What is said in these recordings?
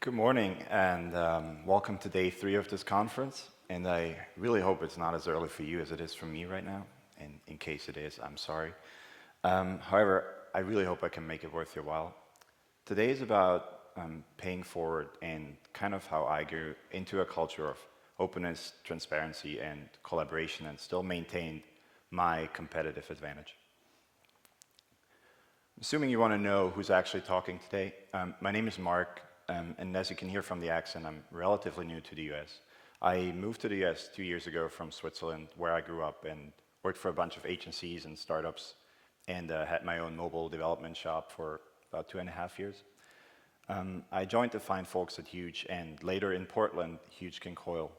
Good morning, and welcome to day 3 of this conference. And I really hope it's not as early for you as it is for me right now. And in case it is, I'm sorry. However, I really hope I can make it worth your while. Today is about paying forward and kind of how I grew into a culture of openness, transparency, and collaboration, and still maintained my competitive advantage. Assuming you want to know who's actually talking today, my name is Marc. And as you can hear from the accent, I'm relatively new to the US. I moved to the US 2 years ago from Switzerland, where I grew up and worked for a bunch of agencies and startups, and had my own mobile development shop for about 2.5 years. I joined the fine folks at Huge, and later in Portland, Huge King Coil.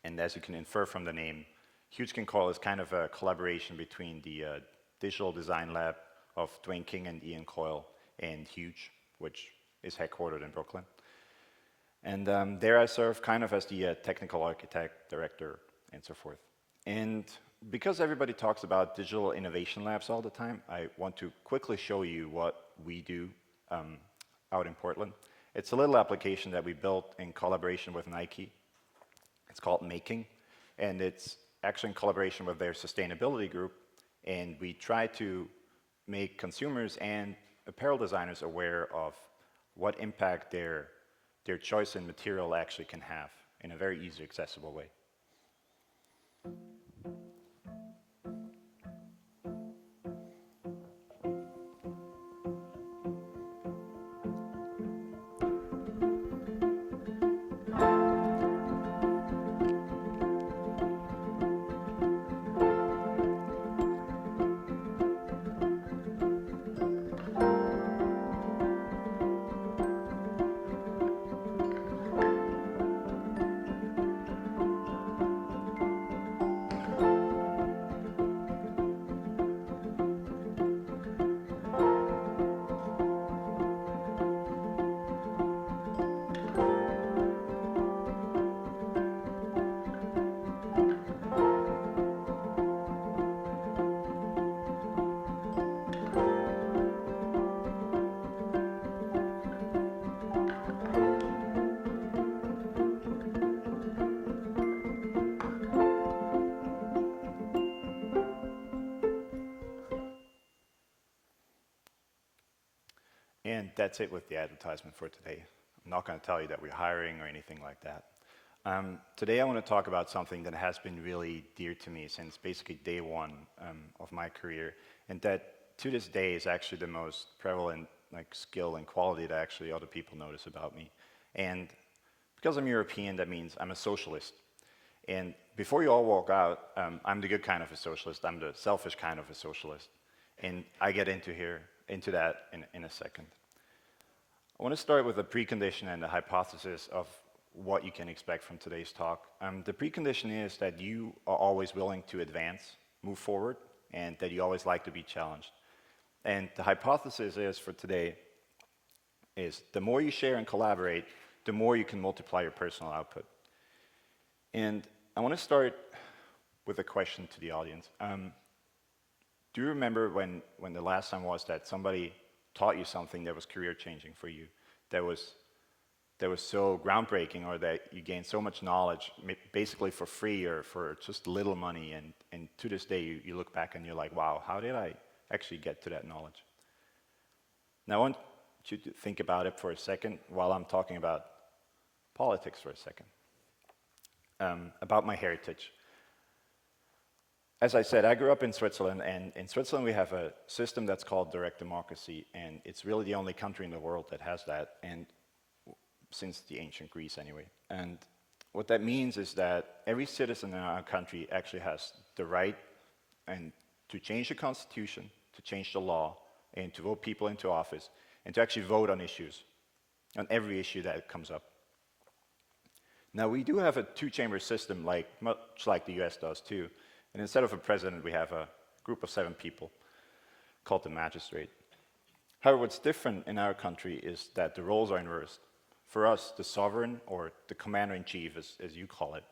And as you can infer from the name, Huge King Coil is kind of a collaboration between the digital design lab of Dwayne King and Ian Coyle and Huge, which is headquartered in Brooklyn. And there I serve kind of as the technical architect, director, and so forth. And because everybody talks about digital innovation labs all the time, I want to quickly show you what we do out in Portland. It's a little application that we built in collaboration with Nike. It's called Making, and it's actually in collaboration with their sustainability group. And we try to make consumers and apparel designers aware of what impact their choice in material actually can have in a very easy, accessible way. And that's it with the advertisement for today. I'm not going to tell you that we're hiring or anything like that. Today I want to talk about something that has been really dear to me since basically day one of my career, and that to this day is actually the most prevalent skill and quality that actually other people notice about me. And because I'm European, that means I'm a socialist. And before you all walk out, I'm the good kind of a socialist. I'm the selfish kind of a socialist. And I get into that in a second. I want to start with a precondition and a hypothesis of what you can expect from today's talk. The precondition is that you are always willing to advance, move forward, and that you always like to be challenged. And the hypothesis is for today is the more you share and collaborate, the more you can multiply your personal output. And I want to start with a question to the audience. Do you remember when the last time was that somebody taught you something that was career-changing for you, that was so groundbreaking, or that you gained so much knowledge, basically for free or for just little money, and to this day you look back and you're like, wow, how did I actually get to that knowledge? Now I want you to think about it for a second while I'm talking about politics for a second, about my heritage. As I said, I grew up in Switzerland, and in Switzerland we have a system that's called direct democracy, and it's really the only country in the world that has that, and since the ancient Greece anyway. And what that means is that every citizen in our country actually has the right and to change the constitution, to change the law, and to vote people into office, and to actually vote on issues, on every issue that comes up. Now we do have a two-chamber system, much like the US does too. And instead of a president, we have a group of 7 people called the magistrate. However, what's different in our country is that the roles are inversed. For us, the sovereign, or the commander-in-chief, as you call it,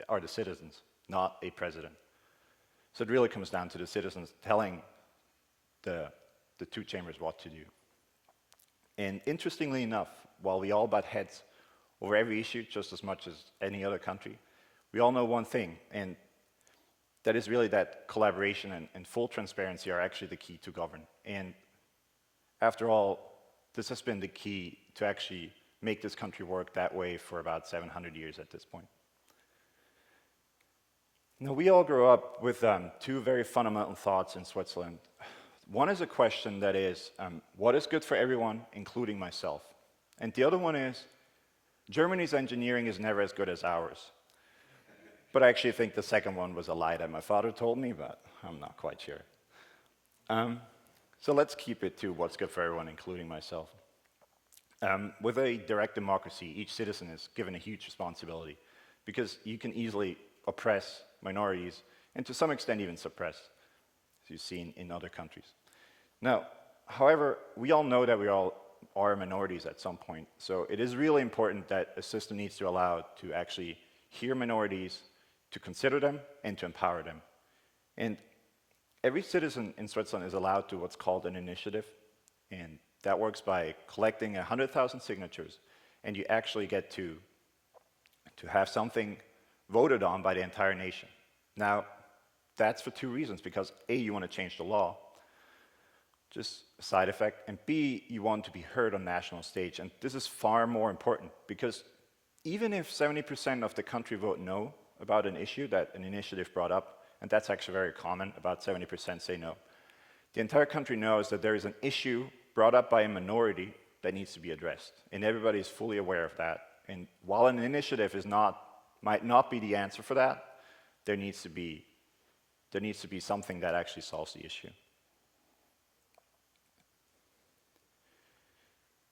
are the citizens, not a president. So it really comes down to the citizens telling the two chambers what to do. And interestingly enough, while we all butt heads over every issue just as much as any other country, we all know one thing, and that is really that collaboration and full transparency are actually the key to govern. And after all, this has been the key to actually make this country work that way for about 700 years at this point. Now, we all grow up with two very fundamental thoughts in Switzerland. One is a question that is, what is good for everyone, including myself? And the other one is, Germany's engineering is never as good as ours. But I actually think the second one was a lie that my father told me, but I'm not quite sure. So let's keep it to what's good for everyone, including myself. With a direct democracy, each citizen is given a huge responsibility because you can easily oppress minorities and to some extent even suppress, as you've seen in other countries. Now, however, we all know that we all are minorities at some point, so it is really important that a system needs to allow to actually hear minorities, to consider them, and to empower them. And every citizen in Switzerland is allowed to what's called an initiative, and that works by collecting 100,000 signatures, and you actually get to have something voted on by the entire nation. Now, that's for two reasons, because A, you want to change the law, just a side effect, and B, you want to be heard on national stage. And this is far more important, because even if 70% of the country vote no about an issue that an initiative brought up, and that's actually very common, about 70% say no, the entire country knows that there is an issue brought up by a minority that needs to be addressed, and everybody is fully aware of that. And while an initiative might not be the answer for that, there needs to be something that actually solves the issue.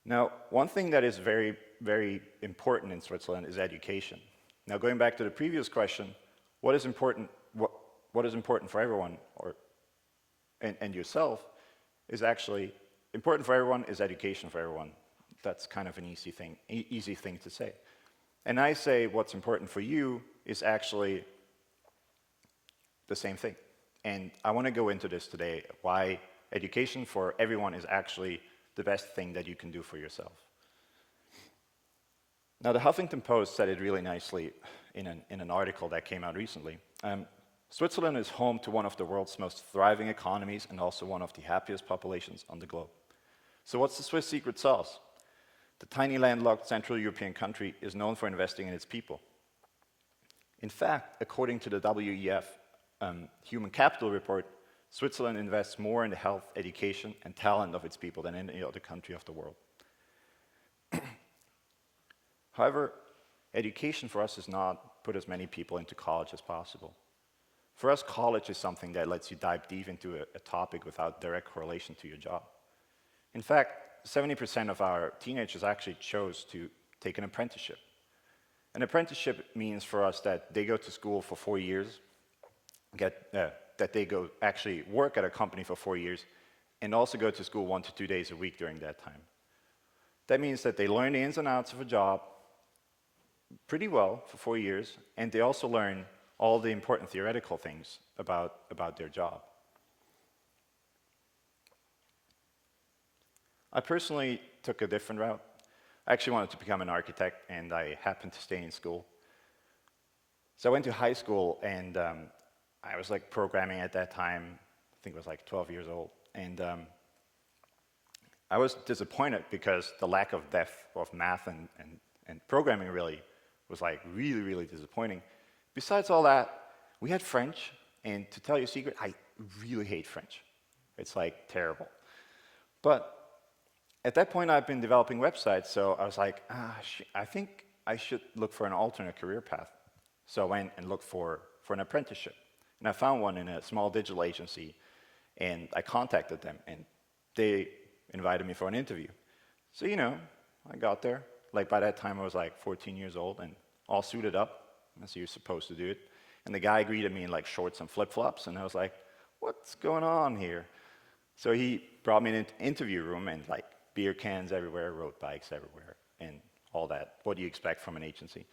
Now, one thing that is very, very important in Switzerland is education. Now, going back to the previous question, what is important for everyone, and yourself, is actually important for everyone is education for everyone. That's kind of an easy thing to say. And I say what's important for you is actually the same thing. And I want to go into this today, why education for everyone is actually the best thing that you can do for yourself. Now, the Huffington Post said it really nicely in an article that came out recently. Switzerland is home to one of the world's most thriving economies and also one of the happiest populations on the globe. So what's the Swiss secret sauce? The tiny landlocked Central European country is known for investing in its people. In fact, according to the WEF Human Capital Report, Switzerland invests more in the health, education, and talent of its people than any other country of the world. However, education for us does not put as many people into college as possible. For us, college is something that lets you dive deep into a topic without direct correlation to your job. In fact, 70% of our teenagers actually chose to take an apprenticeship. An apprenticeship means for us that they go to school for 4 years, that they go actually work at a company for 4 years, and also go to school 1 to 2 days a week during that time. That means that they learn the ins and outs of a job pretty well for 4 years, and they also learn all the important theoretical things about their job. I personally took a different route. I actually wanted to become an architect, and I happened to stay in school. So I went to high school, and I was like programming at that time. I think I was like 12 years old. And I was disappointed because the lack of depth of math and programming really was like really, really disappointing. Besides all that, we had French, and to tell you a secret, I really hate French. It's like terrible. But at that point, I've been developing websites, so I was like, I think I should look for an alternate career path. So I went and looked for an apprenticeship. And I found one in a small digital agency, and I contacted them, and they invited me for an interview. So, I got there. Like, by that time, I was like 14 years old and all suited up, as you're supposed to do it. And the guy greeted me in like shorts and flip-flops, and I was like, what's going on here? So he brought me in an interview room, and like beer cans everywhere, road bikes everywhere, and all that, what do you expect from an agency?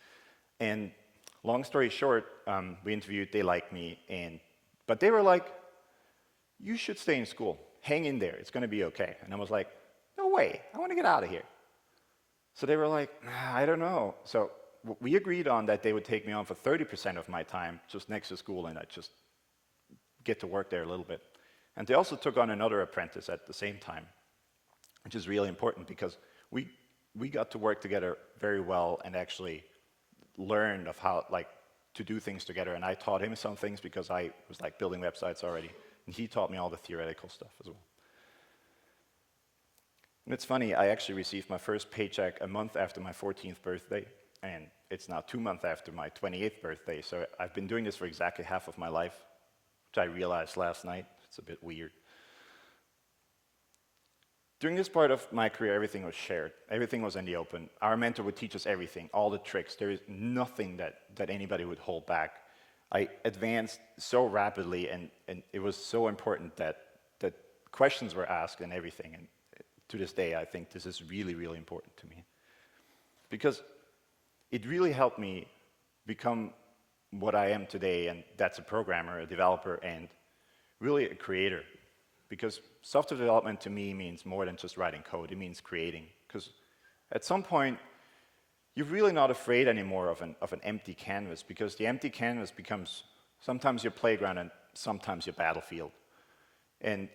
And long story short, we interviewed, they liked me, but they were like, you should stay in school, hang in there, it's gonna be okay. And I was like, no way, I want to get out of here. So they were like, I don't know. So we agreed on that they would take me on for 30% of my time just next to school, and I'd just get to work there a little bit. And they also took on another apprentice at the same time, which is really important because we got to work together very well and actually learned of how to do things together. And I taught him some things because I was building websites already, and he taught me all the theoretical stuff as well. And it's funny, I actually received my first paycheck a month after my 14th birthday, and it's now 2 months after my 28th birthday, so I've been doing this for exactly half of my life, which I realized last night. It's a bit weird. During this part of my career, everything was shared. Everything was in the open. Our mentor would teach us everything, all the tricks. There is nothing that anybody would hold back. I advanced so rapidly, and it was so important that questions were asked and everything. And to this day, I think this is really, really important to me. Because it really helped me become what I am today, and that's a programmer, a developer, and really a creator. Because software development to me means more than just writing code, it means creating. Because at some point, you're really not afraid anymore of an empty canvas, because the empty canvas becomes sometimes your playground and sometimes your battlefield. And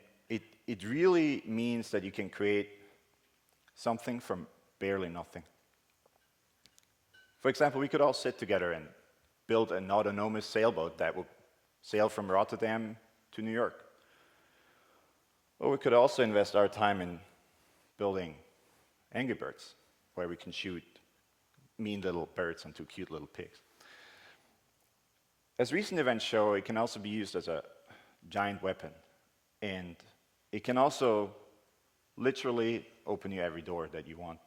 it really means that you can create something from barely nothing. For example, we could all sit together and build an autonomous sailboat that would sail from Rotterdam to New York. Or we could also invest our time in building Angry Birds, where we can shoot mean little birds onto cute little pigs. As recent events show, it can also be used as a giant weapon. And it can also literally open you every door that you want.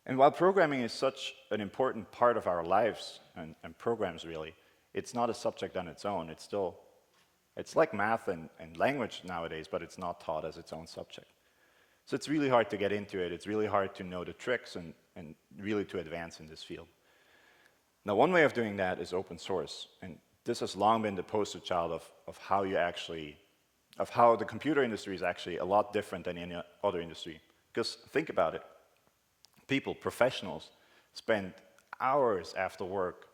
And while programming is such an important part of our lives, and programs really, it's not a subject on its own. It's like math and language nowadays, but it's not taught as its own subject. So it's really hard to get into it. It's really hard to know the tricks and really to advance in this field. Now, one way of doing that is open source. And this has long been the poster child of how the computer industry is actually a lot different than any other industry. Because think about it. People, professionals, spend hours after work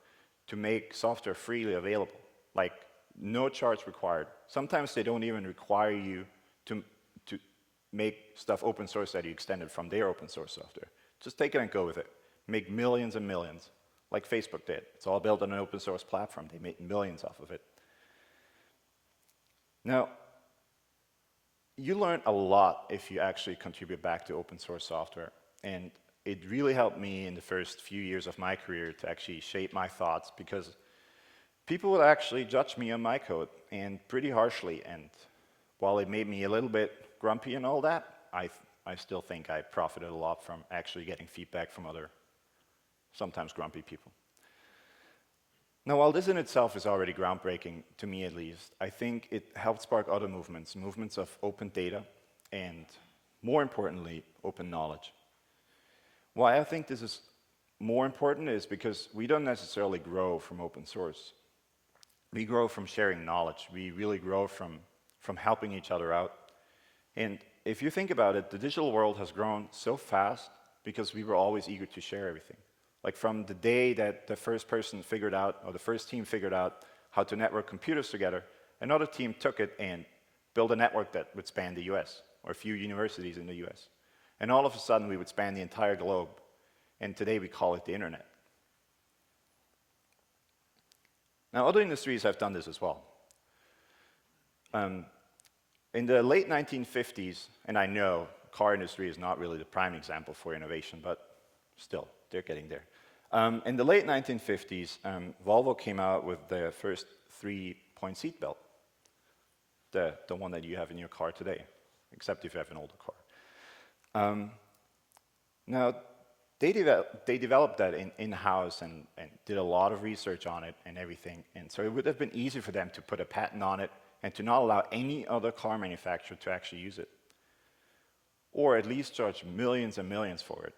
to make software freely available. Like, no charge required. Sometimes they don't even require you to make stuff open source that you extended from their open source software. Just take it and go with it. Make millions and millions, like Facebook did. It's all built on an open source platform. They made millions off of it. Now, you learn a lot if you actually contribute back to open source software. And it really helped me in the first few years of my career to actually shape my thoughts, because people would actually judge me on my code, and pretty harshly. And while it made me a little bit grumpy and all that, I still think I profited a lot from actually getting feedback from other, sometimes grumpy people. Now, while this in itself is already groundbreaking, to me at least, I think it helped spark other movements of open data, and more importantly, open knowledge. Why I think this is more important is because we don't necessarily grow from open source. We grow from sharing knowledge. We really grow from helping each other out. And if you think about it, the digital world has grown so fast because we were always eager to share everything. Like from the day that the first person figured out, or the first team figured out how to network computers together, another team took it and built a network that would span the US, or a few universities in the US. And all of a sudden, we would span the entire globe. And today, we call it the internet. Now, other industries have done this as well. In the late 1950s, and I know car industry is not really the prime example for innovation, but still, they're getting there. In the late 1950s, Volvo came out with their first 3-point seat belt, the one that you have in your car today, except if you have an older car. Now, they developed that in-house and did a lot of research on it and everything. And so it would have been easy for them to put a patent on it and to not allow any other car manufacturer to actually use it, or at least charge millions and millions for it.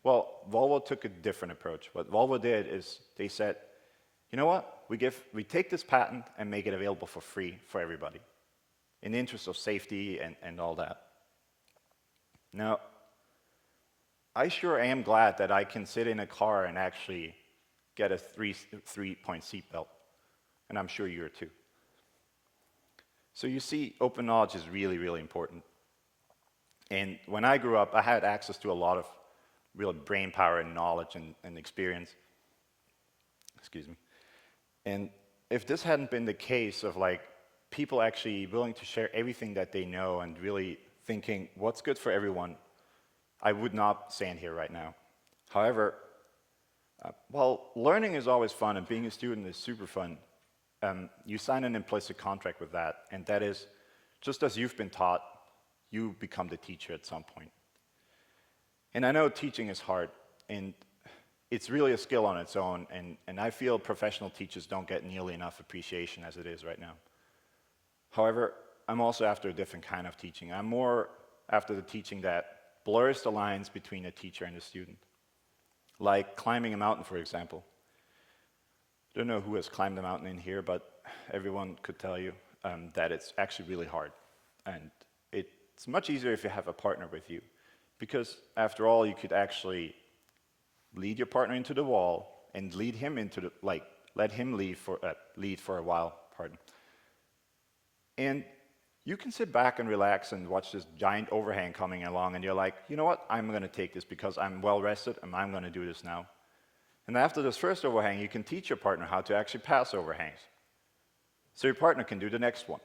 Well, Volvo took a different approach. What Volvo did is they said, you know what? We take this patent and make it available for free for everybody, in the interest of safety and all that. Now, I sure am glad that I can sit in a car and actually get a three-point seatbelt, and I'm sure you are too. So you see, open knowledge is really, really important. And when I grew up, I had access to a lot of real brain power and knowledge and experience. Excuse me. And if this hadn't been the case of like people actually willing to share everything that they know and really thinking what's good for everyone, I would not stand here right now. However, while learning is always fun and being a student is super fun, you sign an implicit contract with that, and that is, just as you've been taught, you become the teacher at some point. And I know teaching is hard, and it's really a skill on its own, and I feel professional teachers don't get nearly enough appreciation as it is right now. However, I'm also after a different kind of teaching. I'm more after the teaching that blurs the lines between a teacher and a student. Like climbing a mountain, for example. I don't know who has climbed a mountain in here, but everyone could tell you that it's actually really hard. And it's much easier if you have a partner with you. Because after all, you could actually lead your partner into the wall and lead him into the, like, let him lead for a while, pardon. And you can sit back and relax and watch this giant overhang coming along, and you're like, you know what, I'm going to take this because I'm well rested, and I'm going to do this now. And after this first overhang, you can teach your partner how to actually pass overhangs. So your partner can do the next one.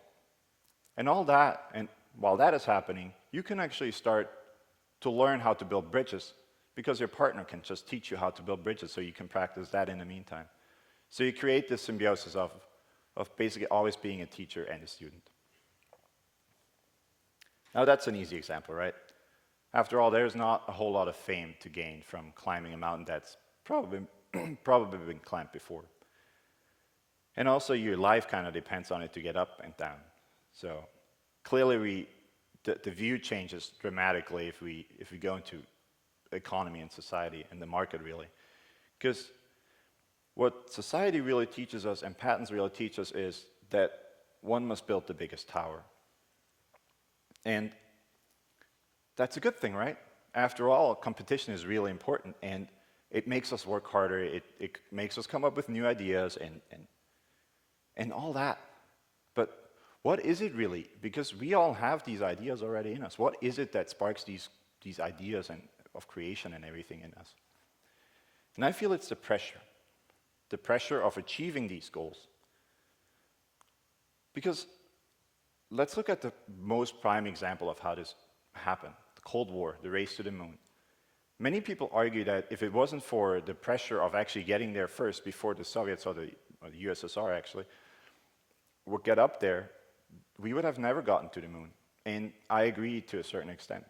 And all that, and while that is happening, you can actually start to learn how to build bridges, because your partner can just teach you how to build bridges, so you can practice that in the meantime. So you create this symbiosis of basically always being a teacher and a student. Now that's an easy example, right? After all, there's not a whole lot of fame to gain from climbing a mountain that's probably been climbed before. And also your life kind of depends on it to get up and down. So clearly the view changes dramatically if we go into economy and society and the market really. Because what society really teaches us and patents really teach us is that one must build the biggest tower. And that's a good thing, right? After all, competition is really important, and it makes us work harder, it makes us come up with new ideas and all that. But what is it really? Because we all have these ideas already in us. What is it that sparks these ideas of creation and everything in us? And I feel it's the pressure of achieving these goals. Because let's look at the most prime example of how this happened, the Cold War, the race to the moon. Many people argue that if it wasn't for the pressure of actually getting there first before the Soviets or the USSR actually would get up there, we would have never gotten to the moon. And I agree to a certain extent.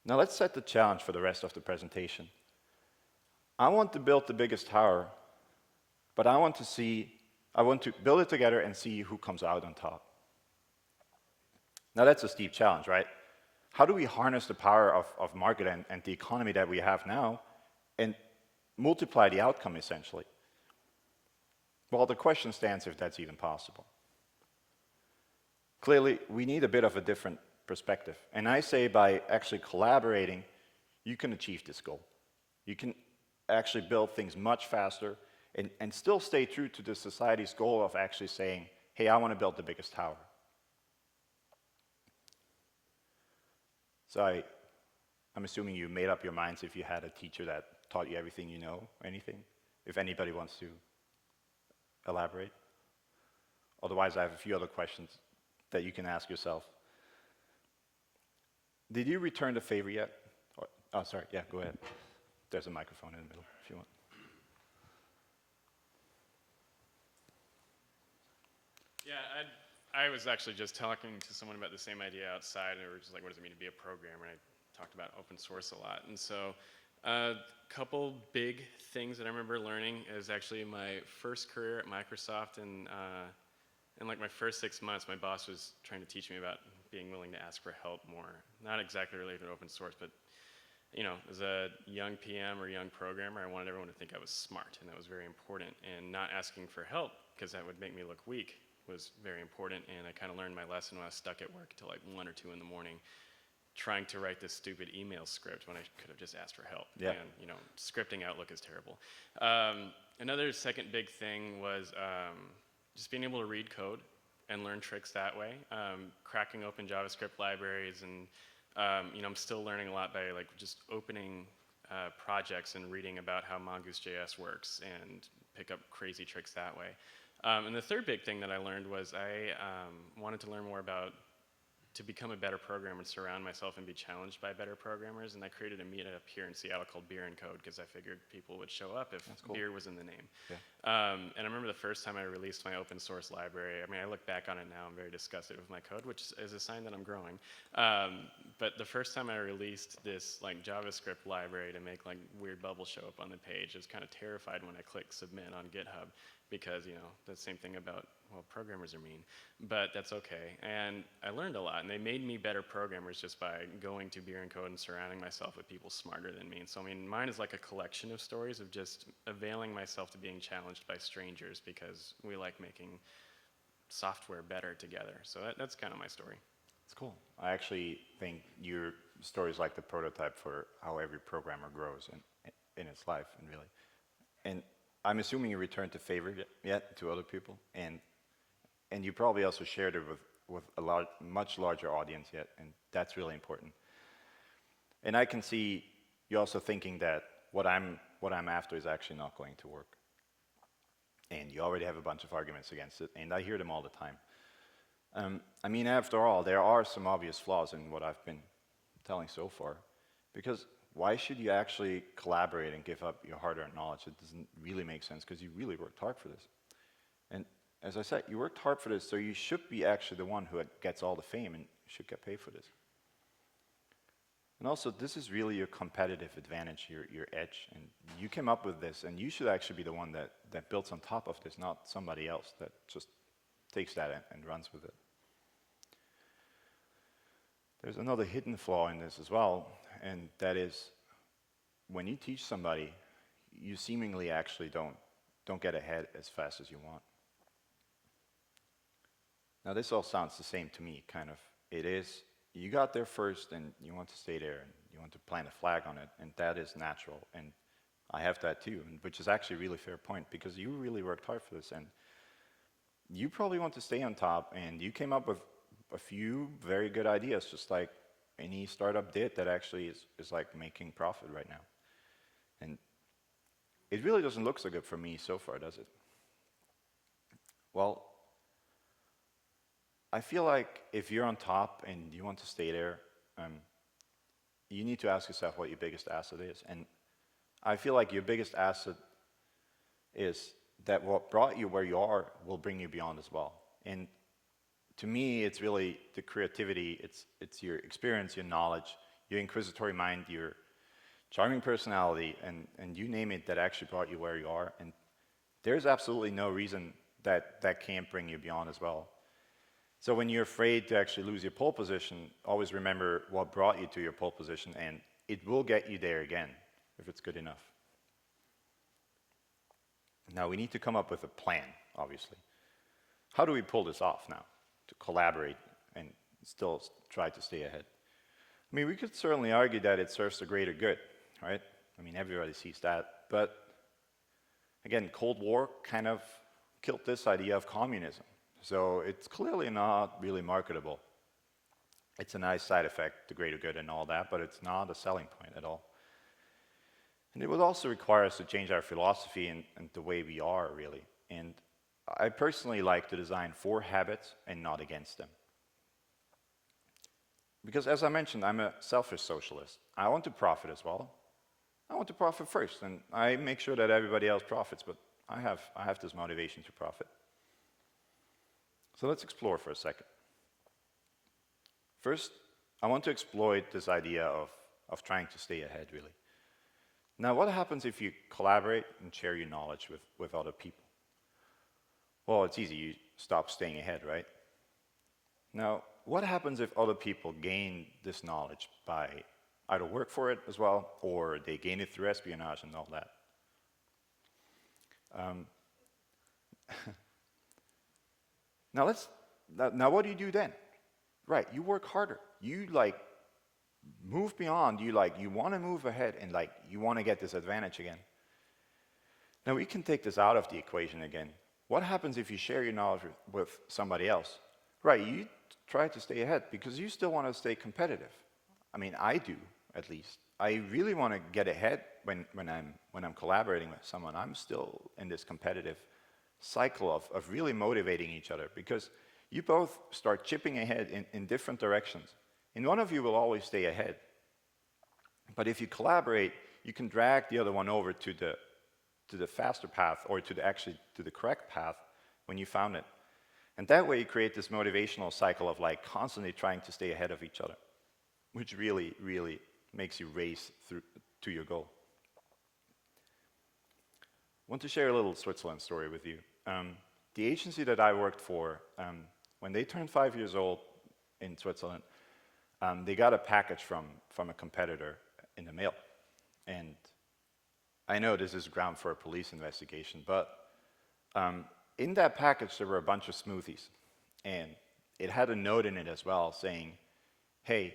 Now let's set the challenge for the rest of the presentation. I want to build the biggest tower, but I want to build it together and see who comes out on top. Now that's a steep challenge, right? How do we harness the power of market and the economy that we have now and multiply the outcome essentially? Well, the question stands if that's even possible. Clearly, we need a bit of a different perspective. And I say by actually collaborating, you can achieve this goal. You can actually build things much faster and still stay true to the society's goal of actually saying, hey, I want to build the biggest tower. So I'm assuming you made up your minds if you had a teacher that taught you everything you know, or anything. If anybody wants to elaborate. Otherwise, I have a few other questions that you can ask yourself. Did you return the favor yet? Oh, sorry, yeah, go ahead. There's a microphone in the middle if you want. Yeah, I was actually just talking to someone about the same idea outside, and they were just like, what does it mean to be a programmer? And I talked about open source a lot. And so a couple big things that I remember learning is actually my first career at Microsoft, and in like my first 6 months, my boss was trying to teach me about being willing to ask for help more. Not exactly related to open source, but you know, as a young PM or young programmer, I wanted everyone to think I was smart, and that was very important. And not asking for help, because that would make me look weak, was very important, and I kind of learned my lesson when I was stuck at work till like 1 or 2 in the morning, trying to write this stupid email script when I could have just asked for help. Yeah. And scripting Outlook is terrible. Another second big thing was just being able to read code and learn tricks that way. Cracking open JavaScript libraries, and I'm still learning a lot by like just opening projects and reading about how Mongoose.js works and pick up crazy tricks that way. And the third big thing that I learned was I wanted to learn more about to become a better programmer and surround myself and be challenged by better programmers. And I created a meetup here in Seattle called Beer and Code because I figured people would show up if beer was in the name. Yeah. And I remember the first time I released my open source library. I mean, I look back on it now, I'm very disgusted with my code, which is a sign that I'm growing. But the first time I released this like JavaScript library to make like weird bubbles show up on the page, I was kind of terrified when I clicked submit on GitHub because, the same thing about, well, programmers are mean, but that's okay. And I learned a lot, and they made me better programmers just by going to Beer and Code and surrounding myself with people smarter than me. And so, I mean, mine is like a collection of stories of just availing myself to being challenged by strangers because we like making software better together. So that's kind of my story. It's cool. I actually think your story is like the prototype for how every programmer grows in its life, and really. And I'm assuming you returned to favor yet to other people, and you probably also shared it with a much larger audience yet, and that's really important. And I can see you also thinking that what I'm after is actually not going to work, and you already have a bunch of arguments against it, and I hear them all the time. I mean, after all, there are some obvious flaws in what I've been telling so far, because why should you actually collaborate and give up your hard-earned knowledge? It doesn't really make sense because you really worked hard for this. And as I said, you worked hard for this, so you should be actually the one who gets all the fame and should get paid for this. And also, this is really your competitive advantage, your edge. And you came up with this, and you should actually be the one that builds on top of this, not somebody else that just takes that and runs with it. There's another hidden flaw in this as well, and that is when you teach somebody, you seemingly actually don't get ahead as fast as you want. Now this all sounds the same to me, kind of. It is, you got there first and you want to stay there and you want to plant a flag on it, and that is natural, and I have that too, which is actually a really fair point because you really worked hard for this, and you probably want to stay on top, and you came up with a few very good ideas, just like any startup did that actually is like making profit right now. And it really doesn't look so good for me so far, does it? Well, I feel like if you're on top and you want to stay there, you need to ask yourself what your biggest asset is. And I feel like your biggest asset is that what brought you where you are will bring you beyond as well. And to me, it's really the creativity, it's your experience, your knowledge, your inquisitory mind, your charming personality, and you name it, that actually brought you where you are. And there's absolutely no reason that can't bring you beyond as well. So when you're afraid to actually lose your pole position, always remember what brought you to your pole position, and it will get you there again if it's good enough. Now we need to come up with a plan, obviously. How do we pull this off now, to collaborate and still try to stay ahead? I mean, we could certainly argue that it serves the greater good, right? I mean, everybody sees that. But again, Cold War kind of killed this idea of communism. So it's clearly not really marketable. It's a nice side effect, the greater good and all that, but it's not a selling point at all. And it would also require us to change our philosophy and the way we are, really. And I personally like to design for habits and not against them. Because as I mentioned, I'm a selfish socialist. I want to profit as well. I want to profit first, and I make sure that everybody else profits, but I have this motivation to profit. So let's explore for a second. First, I want to exploit this idea of trying to stay ahead, really. Now, what happens if you collaborate and share your knowledge with other people? Well, it's easy. You stop staying ahead, right? Now, what happens if other people gain this knowledge by either work for it as well, or they gain it through espionage and all that? Now what do you do then? Right, you work harder. You like move beyond, you want to move ahead and like you want to get this advantage again. Now we can take this out of the equation again. What happens if you share your knowledge with somebody else? Right, you try to stay ahead because you still want to stay competitive. I mean, I do, at least. I really want to get ahead when I'm collaborating with someone. I'm still in this competitive cycle of really motivating each other because you both start chipping ahead in different directions. And one of you will always stay ahead. But if you collaborate, you can drag the other one over to the faster path or to the correct path when you found it. And that way you create this motivational cycle of like constantly trying to stay ahead of each other, which really, really makes you race through to your goal. I want to share a little Switzerland story with you. The agency that I worked for, when they turned 5 years old in Switzerland, they got a package from a competitor in the mail. And I know this is ground for a police investigation, but in that package there were a bunch of smoothies. And it had a note in it as well saying, hey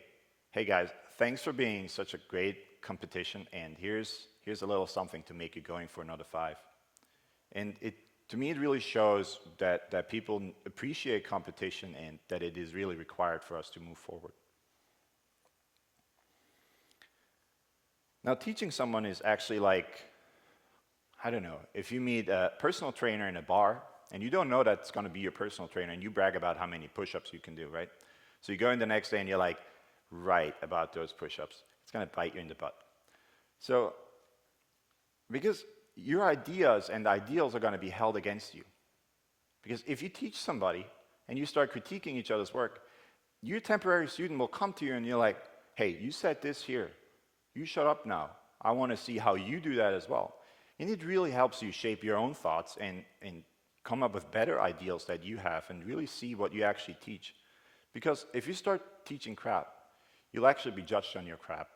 guys, thanks for being such a great competition, and here's a little something to make you going for another 5. And to me, it really shows that people appreciate competition and that it is really required for us to move forward. Now, teaching someone is actually like, I don't know, if you meet a personal trainer in a bar, and you don't know that's going to be your personal trainer, and you brag about how many push-ups you can do, right? So you go in the next day and you're like, right about those push-ups. It's going to bite you in the butt. So, because your ideas and ideals are going to be held against you. Because if you teach somebody and you start critiquing each other's work, your temporary student will come to you and you're like, hey, you said this here. You shut up now. I want to see how you do that as well. And it really helps you shape your own thoughts and come up with better ideals that you have and really see what you actually teach. Because if you start teaching crap, you'll actually be judged on your crap.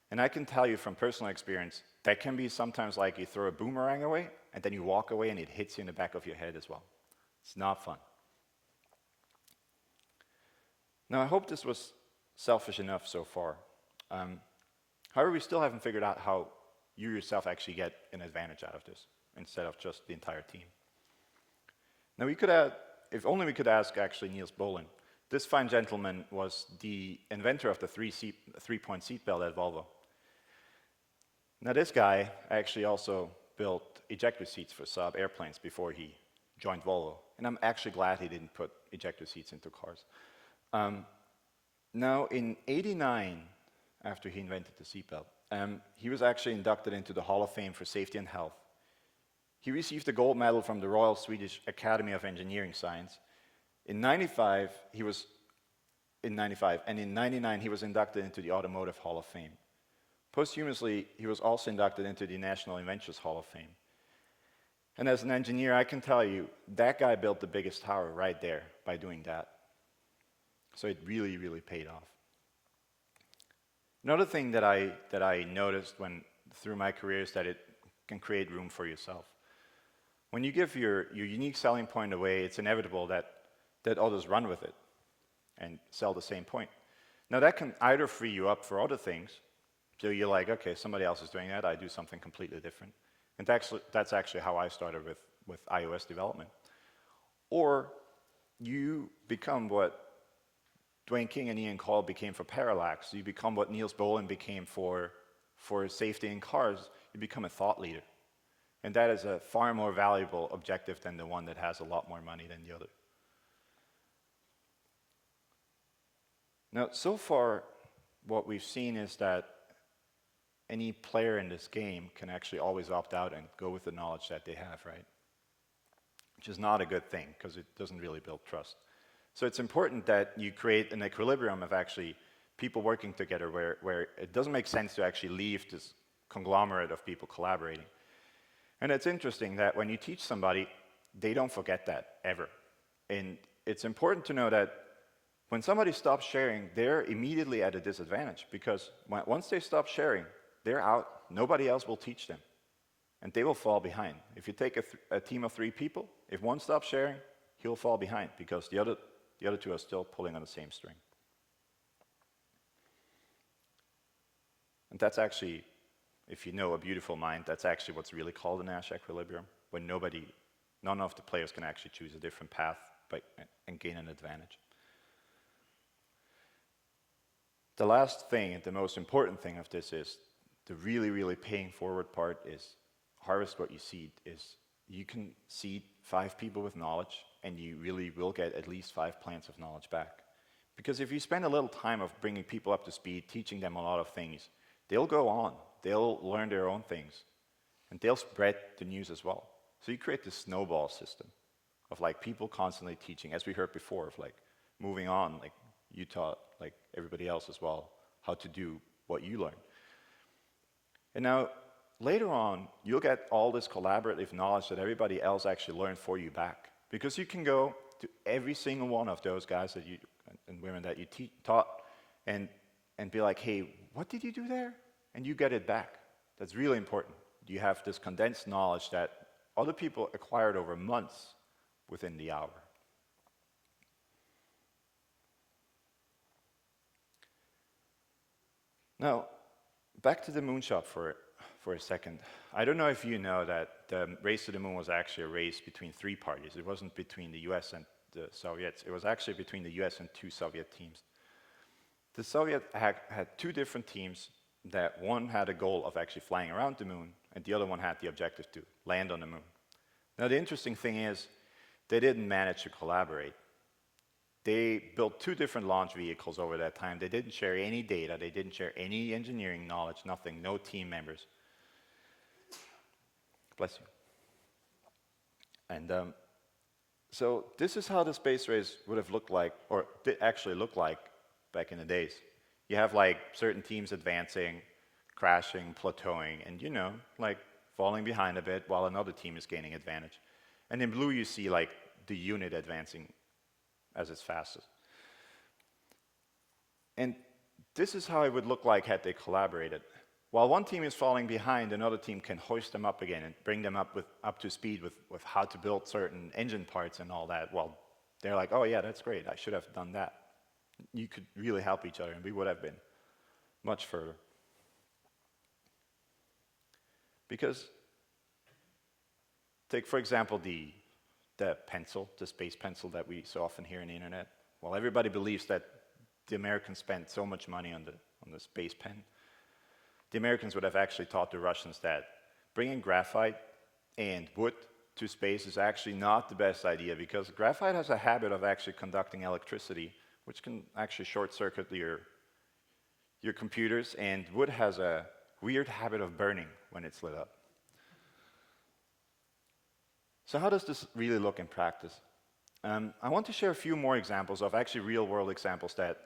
And I can tell you from personal experience, that can be sometimes like you throw a boomerang away, and then you walk away and it hits you in the back of your head as well. It's not fun. Now, I hope this was selfish enough so far. However, we still haven't figured out how you yourself actually get an advantage out of this, instead of just the entire team. Now, we could add, if only we could ask actually Niels Bohlin. This fine gentleman was the inventor of the three-point seatbelt at Volvo. Now this guy actually also built ejector seats for Saab airplanes before he joined Volvo. And I'm actually glad he didn't put ejector seats into cars. Now in '89, after he invented the seatbelt, he was actually inducted into the Hall of Fame for Safety and Health. He received a gold medal from the Royal Swedish Academy of Engineering Science. In '95, and in '99 he was inducted into the Automotive Hall of Fame. Posthumously, he was also inducted into the National Inventors Hall of Fame. And as an engineer, I can tell you, that guy built the biggest tower right there by doing that. So it really, really paid off. Another thing that I noticed through my career is that it can create room for yourself. When you give your unique selling point away, it's inevitable that others run with it and sell the same point. Now that can either free you up for other things, so you're like, okay, somebody else is doing that, I do something completely different. And that's actually how I started with iOS development. Or you become what Dwayne King and Ian Call became for Parallax. You become what Niels Bohlin became for safety in cars. You become a thought leader. And that is a far more valuable objective than the one that has a lot more money than the other. Now, so far, what we've seen is that any player in this game can actually always opt out and go with the knowledge that they have, right? Which is not a good thing, because it doesn't really build trust. So it's important that you create an equilibrium of actually people working together where it doesn't make sense to actually leave this conglomerate of people collaborating. And it's interesting that when you teach somebody, they don't forget that, ever. And it's important to know that when somebody stops sharing, they're immediately at a disadvantage, because once they stop sharing, they're out. Nobody else will teach them, and they will fall behind. If you take a team of 3 people, if one stops sharing, he'll fall behind because the other two are still pulling on the same string. And that's actually, if you know a beautiful mind, that's actually what's really called a Nash equilibrium, when none of the players can actually choose a different path and gain an advantage. The last thing, and the most important thing of this is, the really, really paying forward part is harvest what you seed. Is you can seed 5 people with knowledge, and you really will get at least 5 plants of knowledge back. Because if you spend a little time of bringing people up to speed, teaching them a lot of things, they'll go on, they'll learn their own things, and they'll spread the news as well. So you create this snowball system of like people constantly teaching, as we heard before, of like moving on, like you taught like everybody else as well how to do what you learned. And now later on, you'll get all this collaborative knowledge that everybody else actually learned for you back, because you can go to every single one of those guys that you and women that you taught and be like, hey, what did you do there? And you get it back. That's really important. You have this condensed knowledge that other people acquired over months within the hour. Now, back to the moonshot for a second. I don't know if you know that the race to the moon was actually a race between 3 parties. It wasn't between the US and the Soviets. It was actually between the US and 2 Soviet teams. The Soviet had 2 different teams, that one had a goal of actually flying around the moon, and the other one had the objective to land on the moon. Now the interesting thing is, they didn't manage to collaborate. They built 2 different launch vehicles over that time. They didn't share any data, they didn't share any engineering knowledge, nothing, no team members. Bless you. And so this is how the space race would have looked like, or did actually look like back in the days. You have like certain teams advancing, crashing, plateauing, and like falling behind a bit while another team is gaining advantage. And in blue you see like the unit advancing as its fastest. And this is how it would look like had they collaborated. While one team is falling behind, another team can hoist them up again and bring them up to speed with how to build certain engine parts and all that. Well, they're like, oh yeah, that's great, I should have done that. You could really help each other, and we would have been much further. Because, take for example the pencil, the space pencil that we so often hear on the internet. Well, everybody believes that the Americans spent so much money on the space pen. The Americans would have actually taught the Russians that bringing graphite and wood to space is actually not the best idea, because graphite has a habit of actually conducting electricity, which can actually short-circuit your computers, and wood has a weird habit of burning when it's lit up. So how does this really look in practice? I want to share a few more examples of actually real-world examples that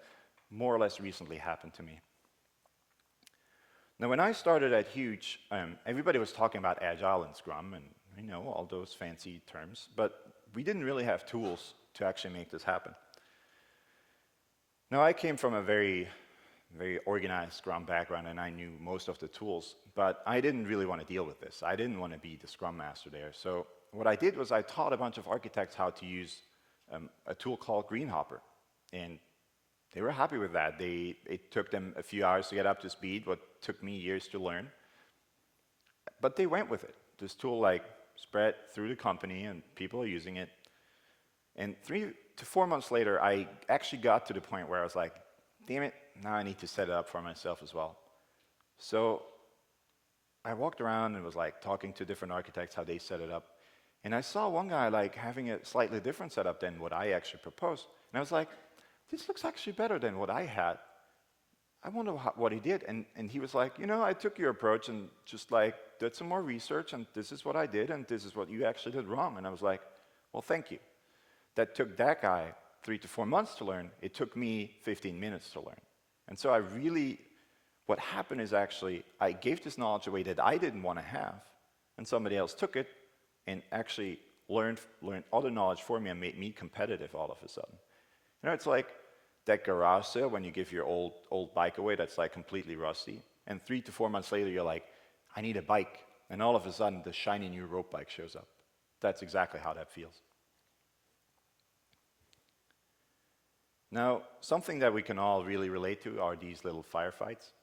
more or less recently happened to me. Now, when I started at Huge, everybody was talking about Agile and Scrum, and I know all those fancy terms, but we didn't really have tools to actually make this happen. Now, I came from a very, very organized Scrum background, and I knew most of the tools, but I didn't really want to deal with this. I didn't want to be the Scrum Master there. So what I did was I taught a bunch of architects how to use a tool called Greenhopper, and they were happy with that. It took them a few hours to get up to speed, what took me years to learn. But they went with it. This tool like spread through the company, and people are using it. And 3 to 4 months later, I actually got to the point where I was like, damn it, now I need to set it up for myself as well. So I walked around and was like talking to different architects how they set it up. And I saw one guy like having a slightly different setup than what I actually proposed. And I was like, this looks actually better than what I had. I wonder what he did. And he was like, I took your approach and just like did some more research, and this is what I did, and this is what you actually did wrong. And I was like, well, thank you. That took that guy 3 to 4 months to learn. It took me 15 minutes to learn. And so what happened is actually, I gave this knowledge away that I didn't want to have, and somebody else took it and actually learned other knowledge for me and made me competitive all of a sudden. It's like that garage sale when you give your old bike away that's like completely rusty, and 3 to 4 months later you're like, I need a bike, and all of a sudden the shiny new road bike shows up. That's exactly how that feels. Now, something that we can all really relate to are these little firefights.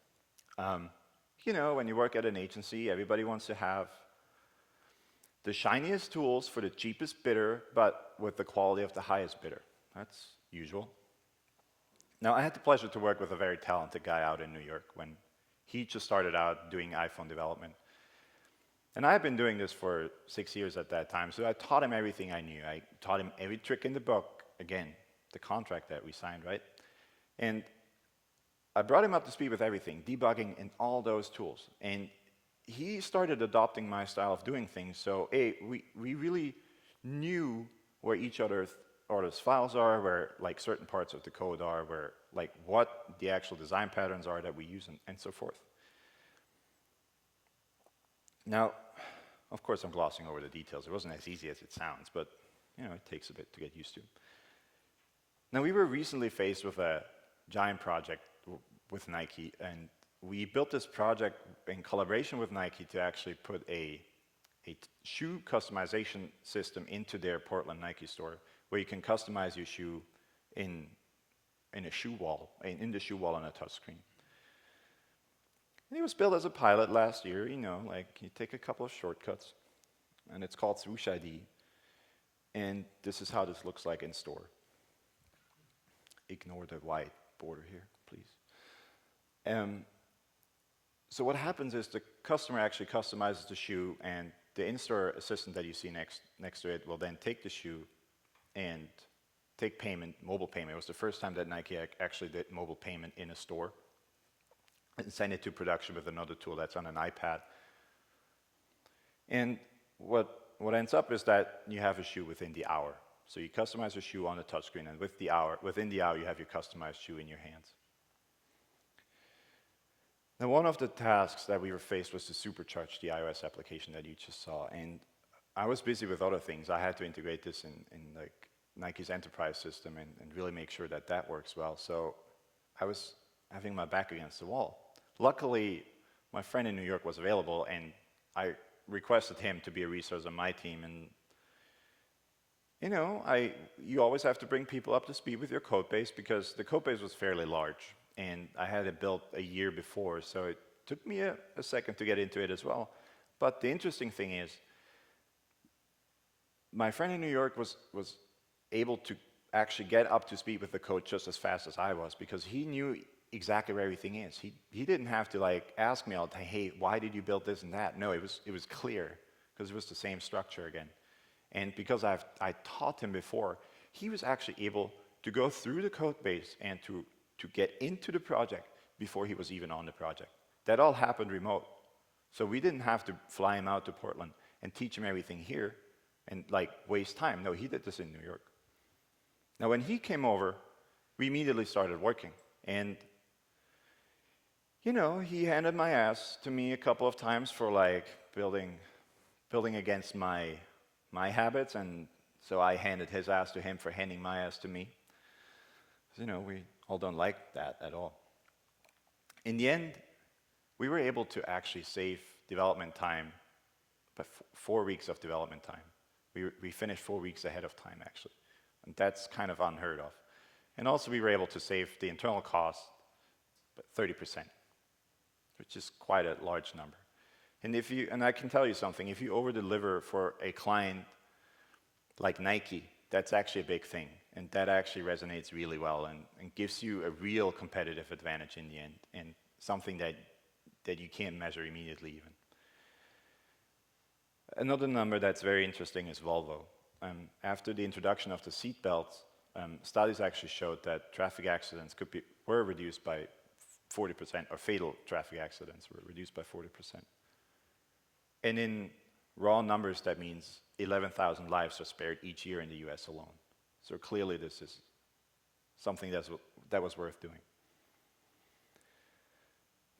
Um, you know, when you work at an agency, everybody wants to have the shiniest tools for the cheapest bidder, but with the quality of the highest bidder. That's usual. Now, I had the pleasure to work with a very talented guy out in New York when he just started out doing iPhone development. And I had been doing this for 6 years at that time, so I taught him everything I knew. I taught him every trick in the book, again, the contract that we signed, right? And I brought him up to speed with everything, debugging and all those tools. And he started adopting my style of doing things, so we really knew where each other's files are, where like certain parts of the code are, where like what the actual design patterns are that we use and so forth. Now, of course I'm glossing over the details. It wasn't as easy as it sounds, but you know, it takes a bit to get used to. Now, we were recently faced with a giant project with Nike, and we built this project in collaboration with Nike to actually put a shoe customization system into their Portland Nike store, where you can customize your shoe in a shoe wall, in the shoe wall on a touchscreen. And it was built as a pilot last year, you know, like you take a couple of shortcuts, and it's called Swoosh ID, and this is how this looks like in store. Ignore the white border here, please. So what happens is the customer actually customizes the shoe, and the in-store assistant that you see next to it will then take the shoe and take payment, mobile payment. It was the first time that Nike actually did mobile payment in a store, and send it to production with another tool that's on an iPad. And what ends up is that you have a shoe within the hour. So you customize your shoe on the touchscreen, and within the hour, you have your customized shoe in your hands. Now, one of the tasks that we were faced was to supercharge the iOS application that you just saw, and I was busy with other things. I had to integrate this in like Nike's enterprise system and really make sure that that works well. So I was having my back against the wall. Luckily, my friend in New York was available, and I requested him to be a resource on my team. And you know, you always have to bring people up to speed with your code base, because the code base was fairly large, and I had it built a year before, so it took me a second to get into it as well. But the interesting thing is, my friend in New York was able to actually get up to speed with the code just as fast as I was, because he knew exactly where everything is. He didn't have to like ask me all the time, hey, why did you build this and that? No, it was clear, because it was the same structure again. And because I taught him before, he was actually able to go through the code base and to get into the project before he was even on the project. That all happened remote. So we didn't have to fly him out to Portland and teach him everything here and like waste time. No, he did this in New York. Now, when he came over, we immediately started working. And you know, he handed my ass to me a couple of times for like building against my habits, and so I handed his ass to him for handing my ass to me. You know, we all don't like that at all. In the end, we were able to actually save development time, but 4 weeks of development time. We finished 4 weeks ahead of time, actually. And that's kind of unheard of. And also we were able to save the internal cost, but 30%, which is quite a large number. And I can tell you something, if you over-deliver for a client like Nike, that's actually a big thing. And that actually resonates really well and gives you a real competitive advantage in the end, and something that you can't measure immediately even. Another number that's very interesting is Volvo. After the introduction of the seat belts, studies actually showed that traffic accidents were reduced by 40%, or fatal traffic accidents were reduced by 40%. And in raw numbers, that means 11,000 lives are spared each year in the US alone. So clearly this is something that was worth doing.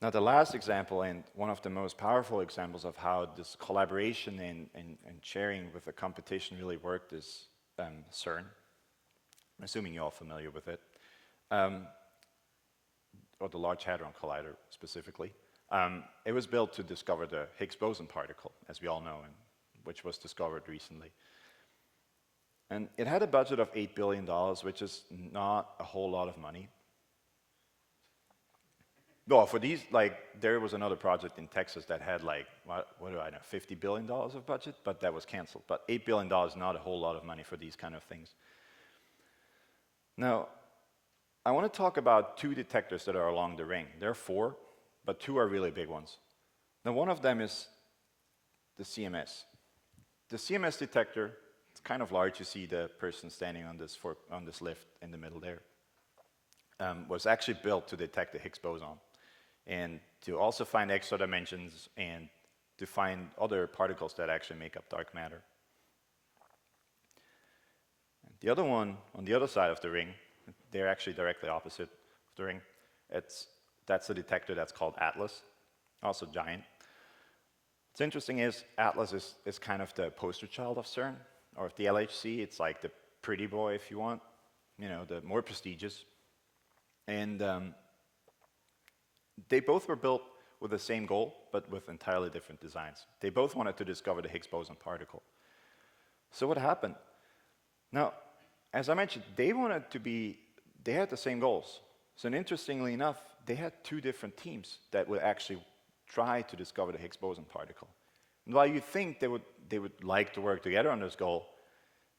Now the last example, and one of the most powerful examples of how this collaboration and sharing with the competition really worked, is CERN. I'm assuming you're all familiar with it. Or the Large Hadron Collider specifically. It was built to discover the Higgs boson particle, as we all know, which was discovered recently. And it had a budget of $8 billion, which is not a whole lot of money. Well, for these, like, there was another project in Texas that had, like, what do I know, $50 billion of budget, but that was canceled. But $8 billion is not a whole lot of money for these kind of things. Now, I want to talk about two detectors that are along the ring. There are four, but two are really big ones. Now, one of them is the CMS. The CMS detector, it's kind of large. You see the person standing on this lift in the middle there. Was actually built to detect the Higgs boson and to also find extra dimensions and to find other particles that actually make up dark matter. And the other one, on the other side of the ring, they're actually directly opposite of the ring. That's a detector that's called ATLAS, also giant. What's interesting is ATLAS is kind of the poster child of CERN, or of the LHC. It's like the pretty boy, if you want, you know, the more prestigious. And they both were built with the same goal, but with entirely different designs. They both wanted to discover the Higgs boson particle. So what happened? Now, as I mentioned, they had the same goals. So interestingly enough, they had two different teams that would actually try to discover the Higgs boson particle. And while you think they would like to work together on this goal,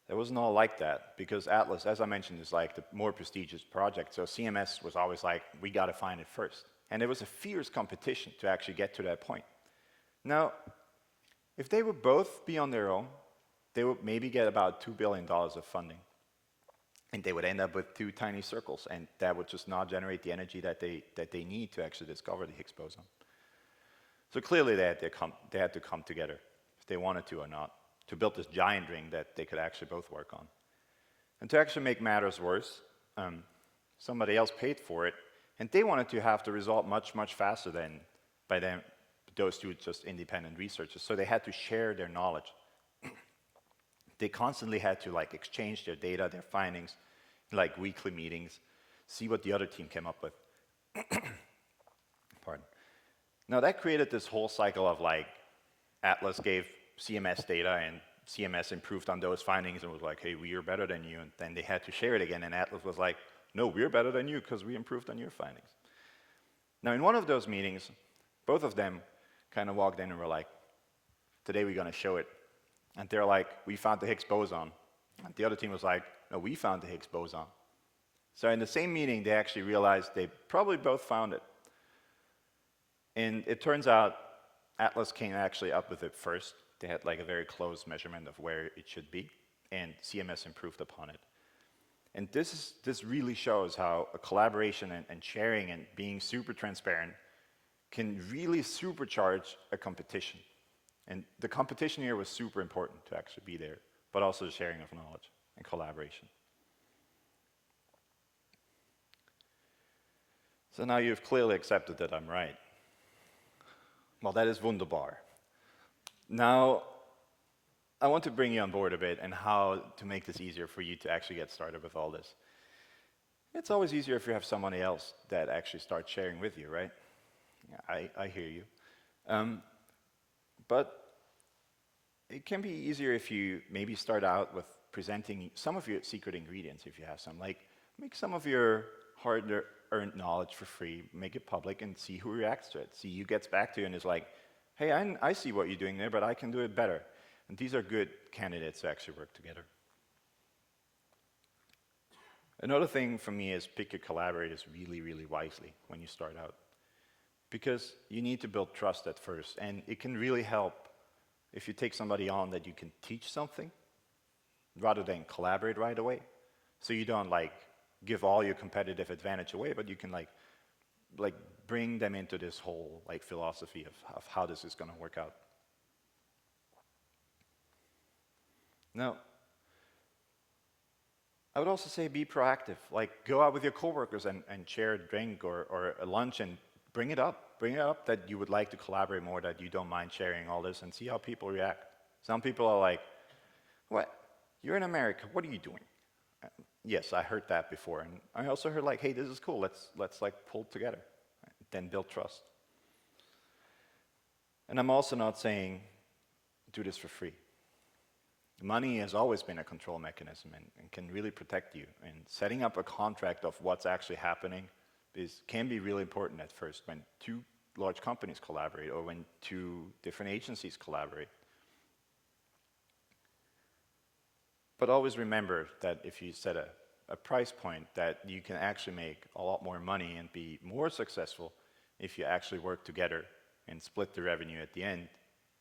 it wasn't all like that, because ATLAS, as I mentioned, is like the more prestigious project. So CMS was always like, we got to find it first. And there was a fierce competition to actually get to that point. Now, if they would both be on their own, they would maybe get about $2 billion of funding. And they would end up with two tiny circles, and that would just not generate the energy that they need to actually discover the Higgs boson. So clearly they had to come together, if they wanted to or not, to build this giant ring that they could actually both work on. And to actually make matters worse, somebody else paid for it, and they wanted to have the result much, much faster than by then those two just independent researchers. So they had to share their knowledge. They constantly had to like exchange their data, their findings, like weekly meetings, see what the other team came up with. Pardon. Now that created this whole cycle of like ATLAS gave CMS data and CMS improved on those findings and was like, hey, we are better than you. And then they had to share it again, and ATLAS was like, no, we're better than you because we improved on your findings. Now in one of those meetings, both of them kind of walked in and were like, today we're going to show it. And they're like, we found the Higgs boson. And the other team was like, no, we found the Higgs boson. So in the same meeting, they actually realized they probably both found it. And it turns out ATLAS came actually up with it first. They had like a very close measurement of where it should be, and CMS improved upon it. And this really shows how a collaboration and sharing and being super transparent can really supercharge a competition. And the competition here was super important to actually be there, but also the sharing of knowledge and collaboration. So now you've clearly accepted that I'm right. Well, that is Wunderbar. Now, I want to bring you on board a bit and how to make this easier for you to actually get started with all this. It's always easier if you have somebody else that actually starts sharing with you, right? Yeah, I hear you. But it can be easier if you maybe start out with presenting some of your secret ingredients, if you have some. Like, make some of your hard-earned knowledge for free, make it public, and see who reacts to it. See who gets back to you and is like, hey, I see what you're doing there, but I can do it better. And these are good candidates to actually work together. Another thing for me is pick your collaborators really, really wisely when you start out. Because you need to build trust at first, and it can really help if you take somebody on that you can teach something rather than collaborate right away. So you don't like give all your competitive advantage away, but you can like bring them into this whole like philosophy of how this is going to work out. Now, I would also say be proactive. Like, go out with your coworkers and share a drink or a lunch and bring it up. Bring it up that you would like to collaborate more, that you don't mind sharing all this, and see how people react. Some people are like, what? You're in America. What are you doing? Yes, I heard that before. And I also heard like, hey, this is cool. Let's like pull together. Then build trust. And I'm also not saying do this for free. Money has always been a control mechanism and can really protect you. And setting up a contract of what's actually happening can be really important at first when two large companies collaborate or when two different agencies collaborate. But always remember that if you set a price point, that you can actually make a lot more money and be more successful if you actually work together and split the revenue at the end,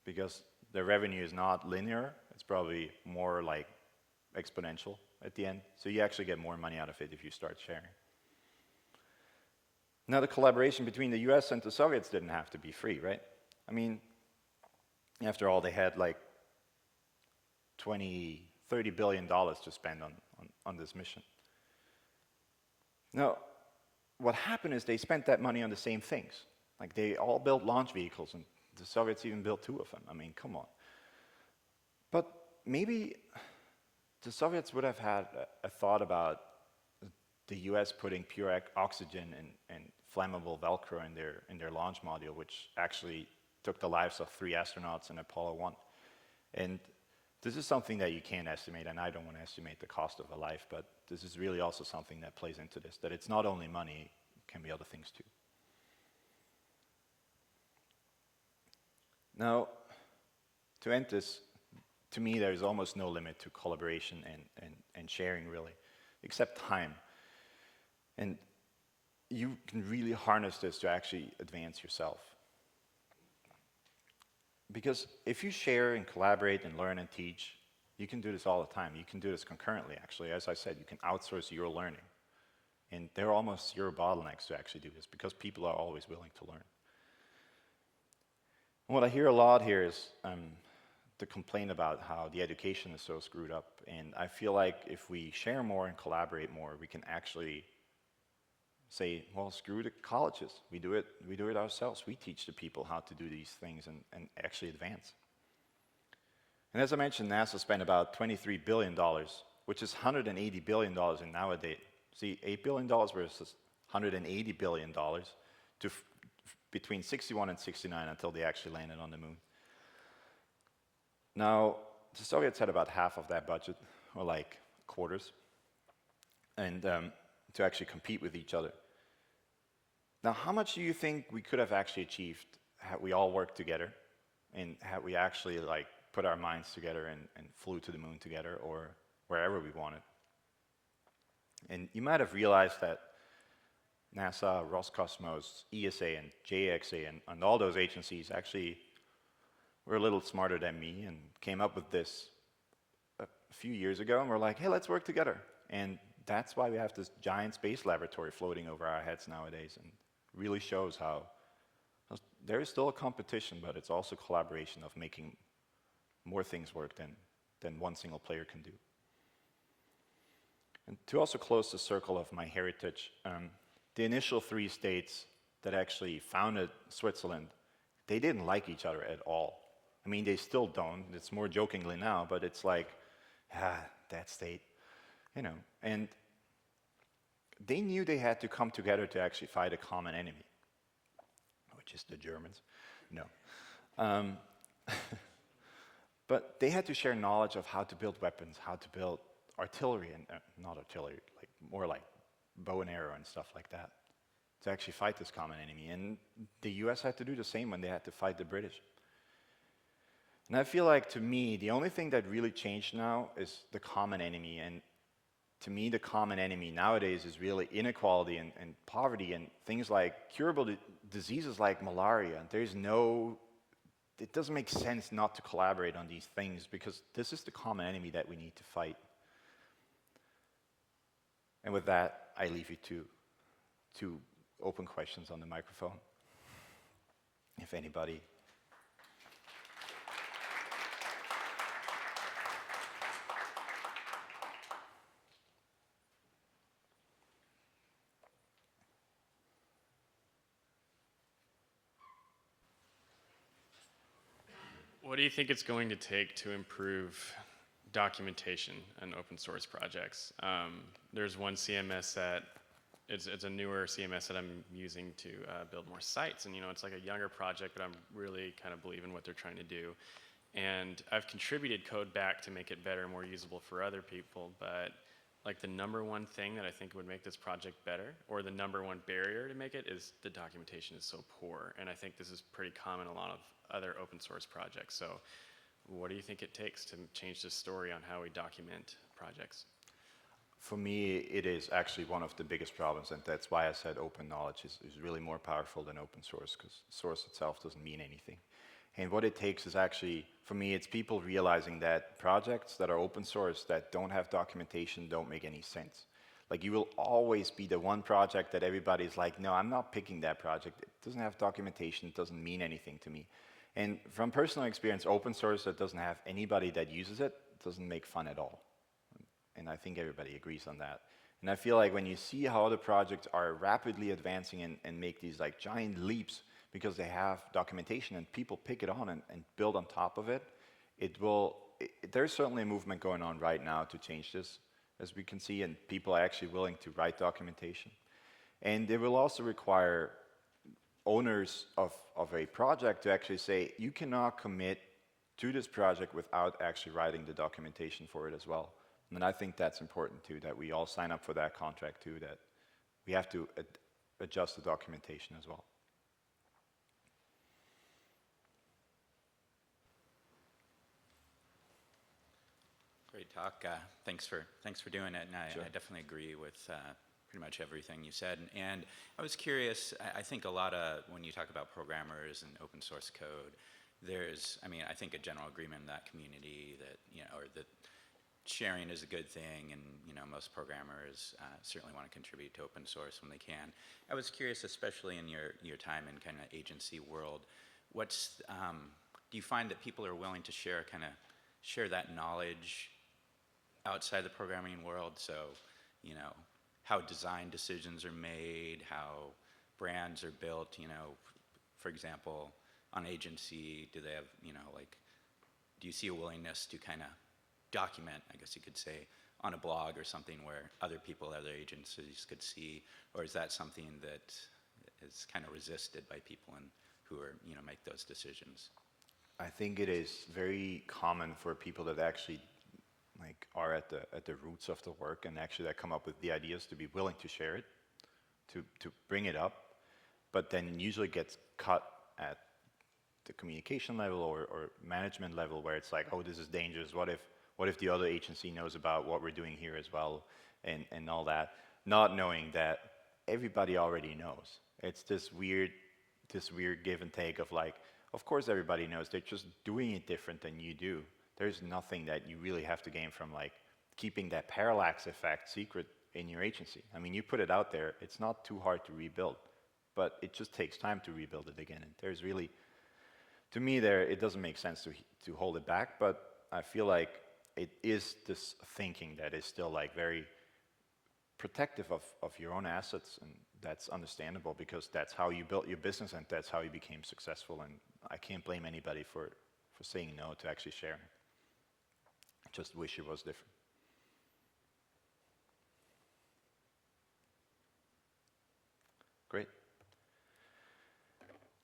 because the revenue is not linear, it's probably more like exponential at the end. So you actually get more money out of it if you start sharing. Now, the collaboration between the US and the Soviets didn't have to be free, right? I mean, after all, they had like $30 billion to spend on this mission. Now, what happened is they spent that money on the same things. Like, they all built launch vehicles, and the Soviets even built 2 of them. I mean, come on. But maybe the Soviets would have had a thought about the US putting pure oxygen and flammable Velcro in their launch module, which actually took the lives of 3 astronauts in Apollo 1. And this is something that you can't estimate, and I don't want to estimate the cost of a life, but this is really also something that plays into this, that it's not only money, it can be other things too. Now, to end this, to me there is almost no limit to collaboration and sharing really, except time. And you can really harness this to actually advance yourself. Because if you share and collaborate and learn and teach, you can do this all the time. You can do this concurrently, actually. As I said, you can outsource your learning. And there are almost zero bottlenecks to actually do this because people are always willing to learn. And what I hear a lot here is the complaint about how the education is so screwed up. And I feel like if we share more and collaborate more, we can actually say, well, screw the colleges. We do it ourselves. We teach the people how to do these things and actually advance. And as I mentioned, NASA spent about $23 billion, which is $180 billion in nowadays. See, $8 billion versus $180 billion to between 61 and 69 until they actually landed on the moon. Now, the Soviets had about half of that budget, or like quarters, and to actually compete with each other. Now, how much do you think we could have actually achieved had we all worked together and had we actually like put our minds together and flew to the moon together or wherever we wanted? And you might have realized that NASA, Roscosmos, ESA, and JXA, and all those agencies actually were a little smarter than me and came up with this a few years ago, and we're like, hey, let's work together. And that's why we have this giant space laboratory floating over our heads nowadays, and really shows how there is still a competition, but it's also collaboration of making more things work than one single player can do. And to also close the circle of my heritage, the initial 3 states that actually founded Switzerland, they didn't like each other at all. I mean, they still don't. It's more jokingly now, but it's like, that state, you know. And they knew they had to come together to actually fight a common enemy, which is the Germans. No. But they had to share knowledge of how to build weapons, how to build artillery, and not artillery, like more like bow and arrow and stuff like that, to actually fight this common enemy. And the US had to do the same when they had to fight the British. And I feel like, to me, the only thing that really changed now is the common enemy. And to me, the common enemy nowadays is really inequality and poverty and things like curable diseases like malaria. It doesn't make sense not to collaborate on these things because this is the common enemy that we need to fight. And with that, I leave you to open questions on the microphone, if anybody. What do you think it's going to take to improve documentation on open source projects? There's one CMS that it's a newer CMS that I'm using to build more sites, and it's like a younger project, but I'm really kind of believing what they're trying to do. And I've contributed code back to make it better, more usable for other people, but like the number one thing that I think would make this project better, or the number one barrier to make it, is the documentation is so poor. And I think this is pretty common in a lot of other open source projects. So what do you think it takes to change the story on how we document projects? For me, it is actually one of the biggest problems, and that's why I said open knowledge is really more powerful than open source, because source itself doesn't mean anything. And what it takes is actually, for me, it's people realizing that projects that are open source that don't have documentation don't make any sense. Like, you will always be the one project that everybody's like, no, I'm not picking that project. It doesn't have documentation, it doesn't mean anything to me. And from personal experience, open source that doesn't have anybody that uses it doesn't make fun at all. And I think everybody agrees on that. And I feel like when you see how other projects are rapidly advancing and make these like giant leaps because they have documentation and people pick it on and build on top of it, there's certainly a movement going on right now to change this, as we can see, and people are actually willing to write documentation. And it will also require owners of a project to actually say, you cannot commit to this project without actually writing the documentation for it as well. And I think that's important too, that we all sign up for that contract too, that we have to adjust the documentation as well. Great talk. Thanks for doing it. And Sure. I definitely agree with pretty much everything you said. And I was curious. I think a lot of when you talk about programmers and open source code, I think a general agreement in that community that or that sharing is a good thing, and most programmers certainly want to contribute to open source when they can. I was curious, especially in your time in kind of agency world, do you find that people are willing to share that knowledge outside the programming world? So, how design decisions are made, how brands are built, for example, on agency, do they have, do you see a willingness to kind of document, I guess you could say, on a blog or something where other agencies could see, or is that something that is kind of resisted by people who are, make those decisions? I think it is very common for people that actually are at the roots of the work and actually that come up with the ideas to be willing to share it, to bring it up, but then usually gets cut at the communication level or management level, where it's like, oh, this is dangerous. What if the other agency knows about what we're doing here as well, and all that, not knowing that everybody already knows. It's this weird give and take of like, of course everybody knows, they're just doing it different than you do. There's nothing that you really have to gain from like keeping that parallax effect secret in your agency. I mean, you put it out there, it's not too hard to rebuild, but it just takes time to rebuild it again. And there's really, to me it doesn't make sense to hold it back, but I feel like it is this thinking that is still like very protective of your own assets, and that's understandable because that's how you built your business and that's how you became successful, and I can't blame anybody for saying no to actually sharing. I just wish it was different. Great.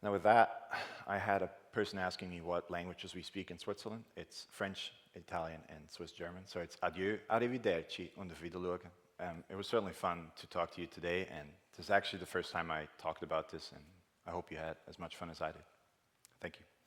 Now with that, I had a person asking me what languages we speak in Switzerland. It's French, Italian, and Swiss German. So it's adieu, arrivederci, und auf Wiedersehen. It was certainly fun to talk to you today, and this is actually the first time I talked about this, and I hope you had as much fun as I did. Thank you.